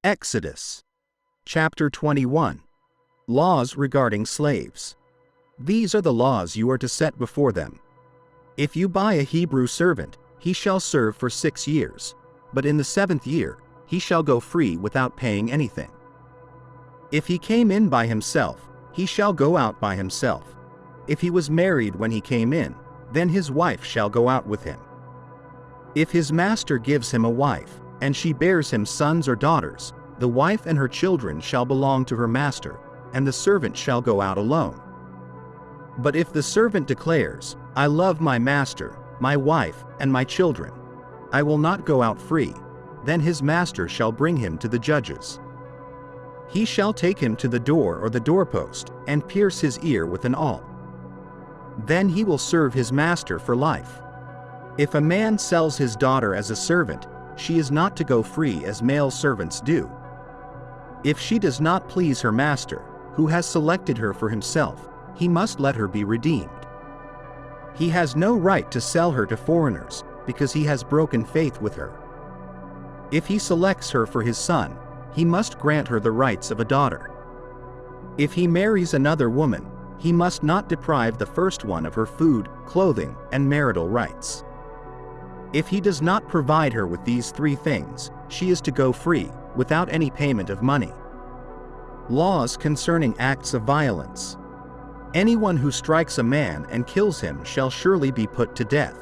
Exodus. Chapter 21. Laws regarding slaves. These are the laws you are to set before them. If you buy a Hebrew servant, he shall serve for 6 years, but in the 7th year, he shall go free without paying anything. If he came in by himself, he shall go out by himself. If he was married when he came in, then his wife shall go out with him. If his master gives him a wife, and she bears him sons or daughters, the wife and her children shall belong to her master, and the servant shall go out alone. But if the servant declares, I love my master, my wife, and my children, I will not go out free, then his master shall bring him to the judges. He shall take him to the door or the doorpost, and pierce his ear with an awl. Then he will serve his master for life. If a man sells his daughter as a servant, she is not to go free as male servants do. If she does not please her master, who has selected her for himself, he must let her be redeemed. He has no right to sell her to foreigners, because he has broken faith with her. If he selects her for his son, he must grant her the rights of a daughter. If he marries another woman, he must not deprive the first one of her food, clothing, and marital rights. If he does not provide her with these 3 things, she is to go free, without any payment of money. Laws concerning acts of violence. Anyone who strikes a man and kills him shall surely be put to death.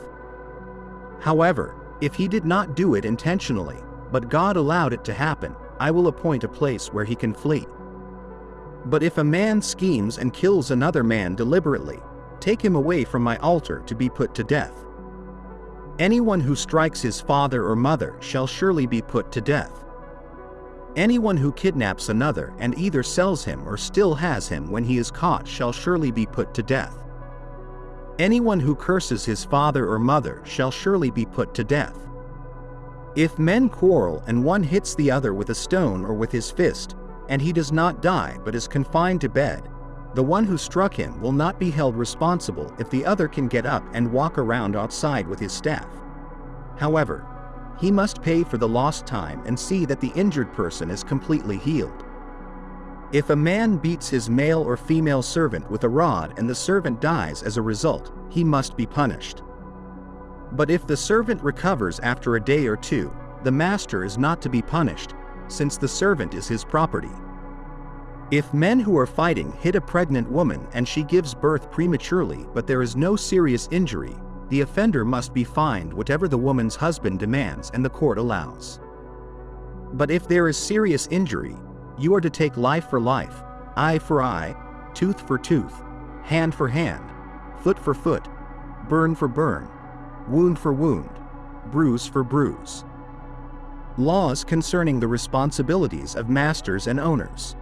However, if he did not do it intentionally, but God allowed it to happen, I will appoint a place where he can flee. But if a man schemes and kills another man deliberately, take him away from my altar to be put to death. Anyone who strikes his father or mother shall surely be put to death. Anyone who kidnaps another and either sells him or still has him when he is caught shall surely be put to death. Anyone who curses his father or mother shall surely be put to death. If men quarrel and one hits the other with a stone or with his fist, and he does not die but is confined to bed, the one who struck him will not be held responsible if the other can get up and walk around outside with his staff. However, he must pay for the lost time and see that the injured person is completely healed. If a man beats his male or female servant with a rod and the servant dies as a result, he must be punished. But if the servant recovers after a day or 2, the master is not to be punished, since the servant is his property. If men who are fighting hit a pregnant woman and she gives birth prematurely but there is no serious injury, the offender must be fined whatever the woman's husband demands and the court allows. But if there is serious injury, you are to take life for life, eye for eye, tooth for tooth, hand for hand, foot for foot, burn for burn, wound for wound, bruise for bruise. Laws concerning the responsibilities of masters and owners.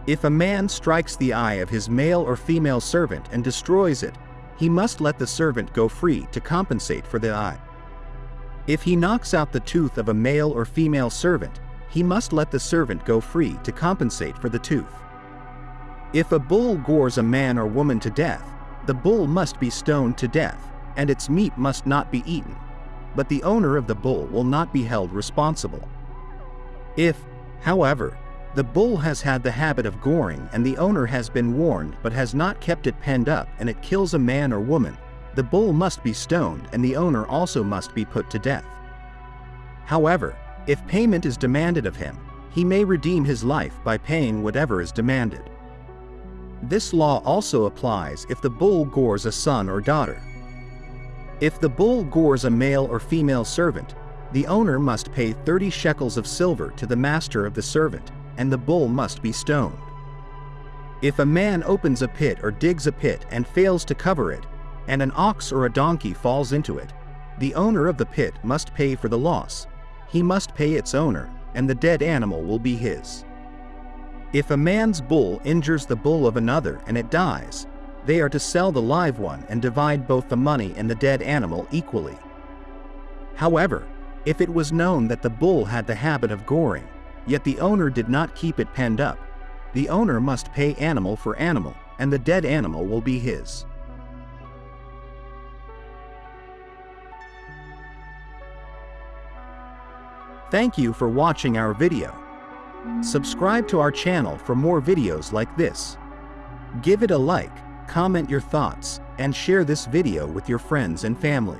If a man strikes the eye of his male or female servant and destroys it, he must let the servant go free to compensate for the eye. If he knocks out the tooth of a male or female servant, he must let the servant go free to compensate for the tooth. If a bull gores a man or woman to death, the bull must be stoned to death, and its meat must not be eaten, but the owner of the bull will not be held responsible. If, however, the bull has had the habit of goring and the owner has been warned but has not kept it penned up and it kills a man or woman, the bull must be stoned and the owner also must be put to death. However, if payment is demanded of him, he may redeem his life by paying whatever is demanded. This law also applies if the bull gores a son or daughter. If the bull gores a male or female servant, the owner must pay 30 shekels of silver to the master of the servant, and the bull must be stoned. If a man opens a pit or digs a pit and fails to cover it, and an ox or a donkey falls into it, the owner of the pit must pay for the loss. He must pay its owner, and the dead animal will be his. If a man's bull injures the bull of another and it dies, they are to sell the live one and divide both the money and the dead animal equally. However, if it was known that the bull had the habit of goring, yet the owner did not keep it penned up, the owner must pay animal for animal, and the dead animal will be his. Thank you for watching our video. Subscribe to our channel for more videos like this. Give it a like, comment your thoughts, and share this video with your friends and family.